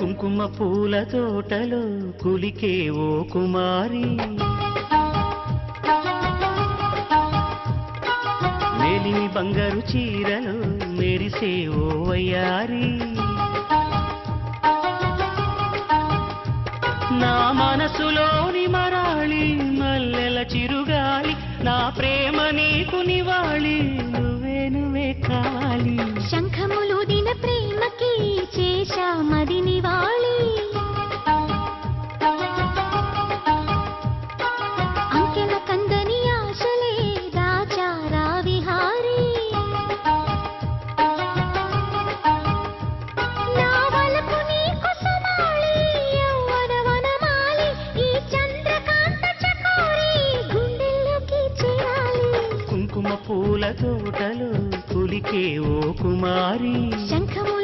కుంకుమ పూల తోటలో కులికే ఓ కుమారి మేలిమి బంగారు చీరలో మెరిసే ఓ వయ్యారి నా మనసులోని మరాళి మల్లెల చిరుగాలి నా ప్రేమ నీకు నివాళి నువ్వే కావాలి శంఖములు దిన ప్రేమకి చేశా మది నివాళి అంకెల కందని ఆశలే దాచారా విహారీ నా వలపు నీకు సుమాళి యవ్వన వనమాలి ఈ చంద్రకాంత చకోరి గుండెల్లోకి చేరాలి కుంకుమ పూల తోటలో కులికే ఓ కుమారి శంఖము